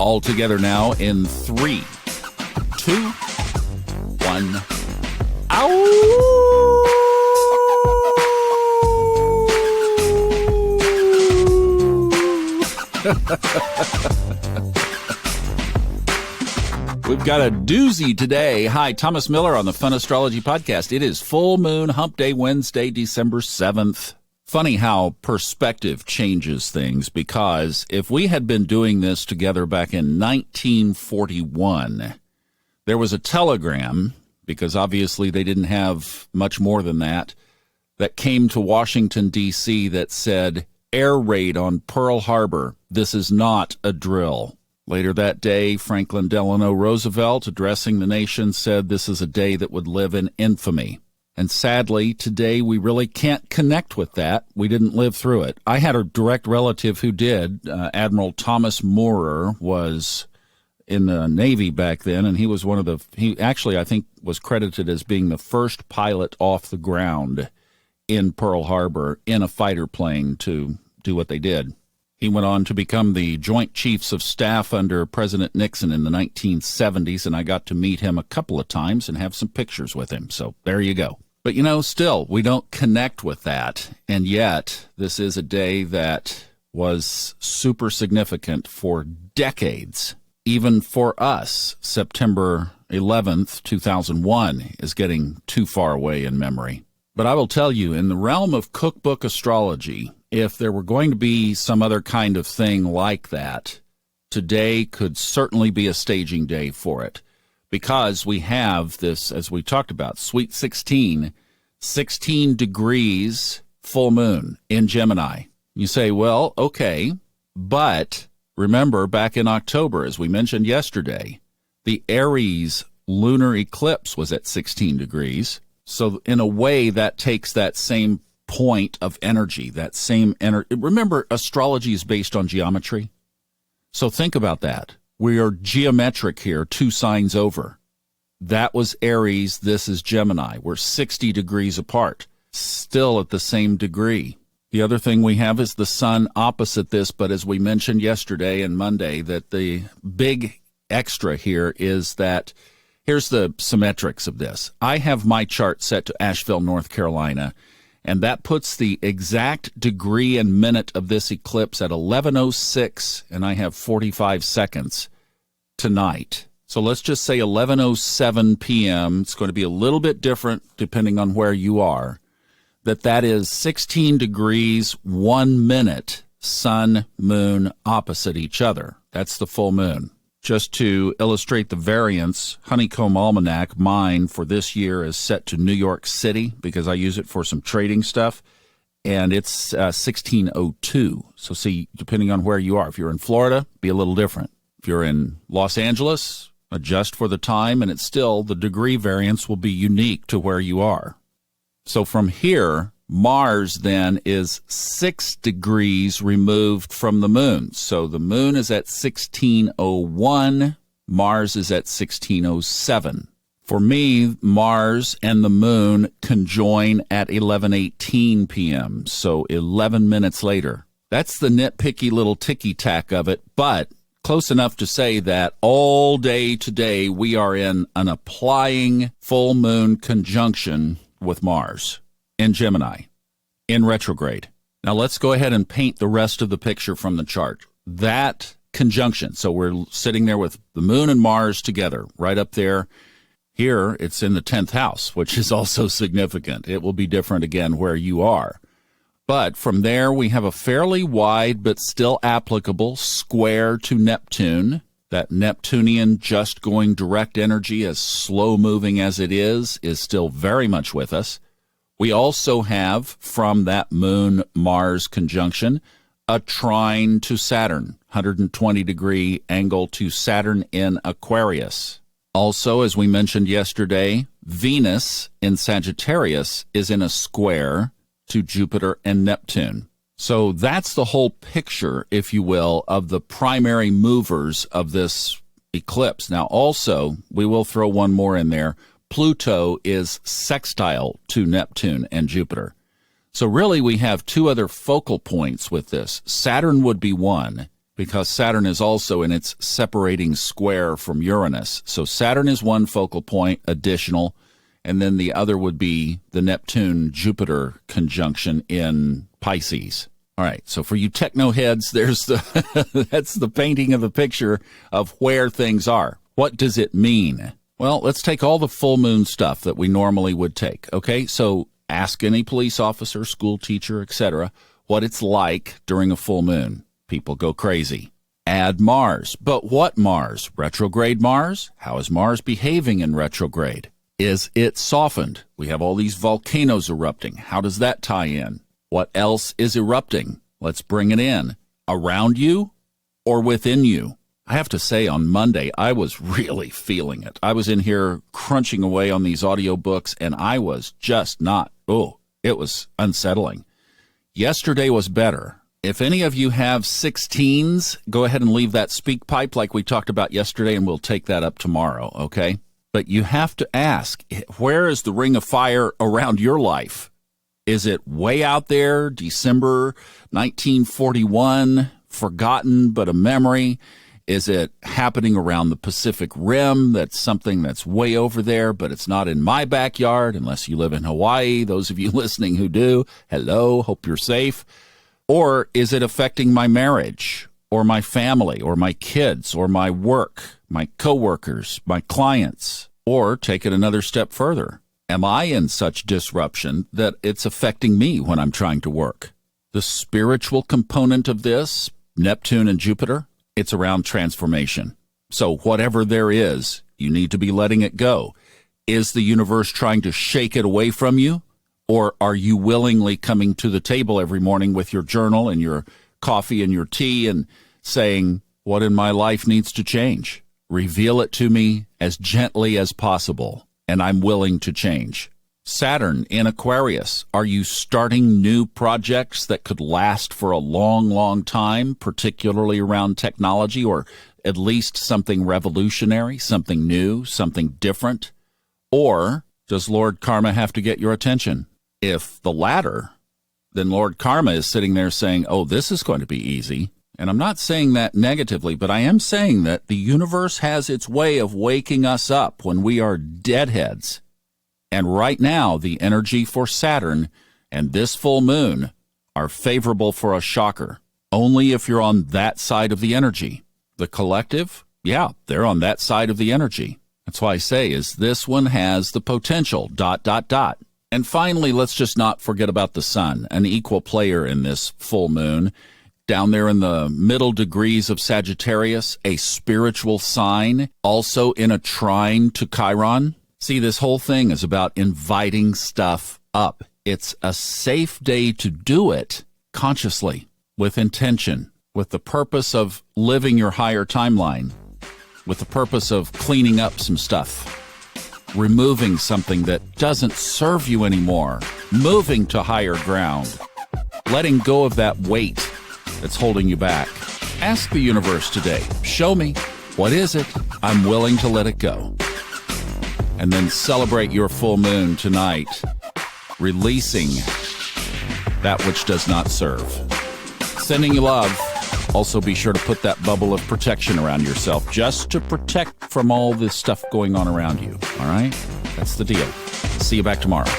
All together now in 3, 2, 1. We've got a doozy today. Hi, Thomas Miller on the Fun Astrology Podcast. It is full moon hump day Wednesday, December 7th. Funny how perspective changes things, because if we had been doing this together back in 1941, there was a telegram, because obviously they didn't have much more than that came to Washington, D.C. that said, air raid on Pearl Harbor. This is not a drill. Later that day, Franklin Delano Roosevelt, addressing the nation, said this is a day that would live in infamy. And sadly, today we really can't connect with that. We didn't live through it. I had a direct relative who did. Admiral Thomas Moorer was in the Navy back then, and he was he actually, I think, was credited as being the first pilot off the ground in Pearl Harbor in a fighter plane to do what they did. He went on to become the Joint Chiefs of Staff under President Nixon in the 1970s, and I got to meet him a couple of times and have some pictures with him. So there you go. But, still, we don't connect with that. And yet, this is a day that was super significant for decades. Even for us, September 11th, 2001 is getting too far away in memory. But I will tell you, in the realm of cookbook astrology, if there were going to be some other kind of thing like that, today could certainly be a staging day for it, because we have this, as we talked about, Sweet 16, 16 degrees full moon in Gemini. You say, well, okay, but remember back in October, as we mentioned yesterday, the Aries lunar eclipse was at 16 degrees. So in a way, that takes that same point of energy, that same energy. Remember, astrology is based on geometry. So think about that. We are geometric here, 2 signs over. That was Aries. This is Gemini. We're 60 degrees apart, still at the same degree. The other thing we have is the sun opposite this, but as we mentioned yesterday and Monday, that the big extra here is that here's the symmetrics of this. I have my chart set to Asheville, North Carolina, and that puts the exact degree and minute of this eclipse at 11:06, and I have 45 seconds tonight. So let's just say 11:07 p.m. It's going to be a little bit different depending on where you are. That is 16 degrees, 1 minute, sun, moon, opposite each other. That's the full moon. Just to illustrate the variance, Honeycomb Almanac, mine for this year is set to New York City because I use it for some trading stuff, and it's 16:02. So see, depending on where you are, if you're in Florida, be a little different. If you're in Los Angeles, adjust for the time, and it's still, the degree variance will be unique to where you are. So from here, Mars then is 6 degrees removed from the moon. So the moon is at 16:01, Mars is at 16:07. For me, Mars and the moon conjoin at 11:18 p.m., so 11 minutes later. That's the nitpicky little ticky-tack of it, but close enough to say that all day today we are in an applying full moon conjunction with Mars in Gemini, in retrograde. Now let's go ahead and paint the rest of the picture from the chart. That conjunction, so we're sitting there with the moon and Mars together, right up there. Here, it's in the 10th house, which is also significant. It will be different again where you are. But from there, we have a fairly wide but still applicable square to Neptune. That Neptunian just going direct energy, as slow-moving as it is still very much with us. We also have, from that Moon-Mars conjunction, a trine to Saturn, 120-degree angle to Saturn in Aquarius. Also, as we mentioned yesterday, Venus in Sagittarius is in a square to Jupiter and Neptune. So that's the whole picture, if you will, of the primary movers of this eclipse. Now, also, we will throw one more in there. Pluto is sextile to Neptune and Jupiter. So really, we have two other focal points with this. Saturn would be one, because Saturn is also in its separating square from Uranus. So Saturn is one focal point additional, and then the other would be the Neptune-Jupiter conjunction in Pisces. All right, so for you techno heads, there's that's the painting of the picture of where things are. What does it mean? Well, let's take all the full moon stuff that we normally would take, okay? So ask any police officer, school teacher, etc., what it's like during a full moon. People go crazy. Add Mars. But what Mars? Retrograde Mars? How is Mars behaving in retrograde? Is it softened? We have all these volcanoes erupting. How does that tie in? What else is erupting? Let's bring it in. Around you or within you? I have to say, on Monday, I was really feeling it. I was in here crunching away on these audiobooks, and I was just not, it was unsettling. Yesterday was better. If any of you have 16s, go ahead and leave that speak pipe like we talked about yesterday, and we'll take that up tomorrow, okay? But you have to ask, where is the ring of fire around your life? Is it way out there, December 1941, forgotten but a memory? Is it happening around the Pacific Rim? That's something that's way over there, but it's not in my backyard unless you live in Hawaii. Those of you listening who do, hello, hope you're safe. Or is it affecting my marriage or my family or my kids or my work, my coworkers, my clients? Or take it another step further. Am I in such disruption that it's affecting me when I'm trying to work? The spiritual component of this, Neptune and Jupiter, it's around transformation. So whatever there is, you need to be letting it go. Is the universe trying to shake it away from you? Or are you willingly coming to the table every morning with your journal and your coffee and your tea and saying, what in my life needs to change? Reveal it to me as gently as possible, and I'm willing to change. Saturn in Aquarius, are you starting new projects that could last for a long, long time, particularly around technology, or at least something revolutionary, something new, something different? Or does Lord Karma have to get your attention? If the latter, then Lord Karma is sitting there saying, oh, this is going to be easy. And I'm not saying that negatively, but I am saying that the universe has its way of waking us up when we are deadheads. And right now, the energy for Saturn and this full moon are favorable for a shocker. Only if you're on that side of the energy. The collective, yeah, they're on that side of the energy. That's why I say is this one has the potential, ... And finally, let's just not forget about the sun, an equal player in this full moon. Down there in the middle degrees of Sagittarius, a spiritual sign, also in a trine to Chiron. See, this whole thing is about inviting stuff up. It's a safe day to do it consciously, with intention, with the purpose of living your higher timeline, with the purpose of cleaning up some stuff, removing something that doesn't serve you anymore, moving to higher ground, letting go of that weight that's holding you back. Ask the universe today, show me, what is it? I'm willing to let it go. And then celebrate your full moon tonight, releasing that which does not serve. Sending you love. Also be sure to put that bubble of protection around yourself just to protect from all this stuff going on around you. All right? That's the deal. See you back tomorrow.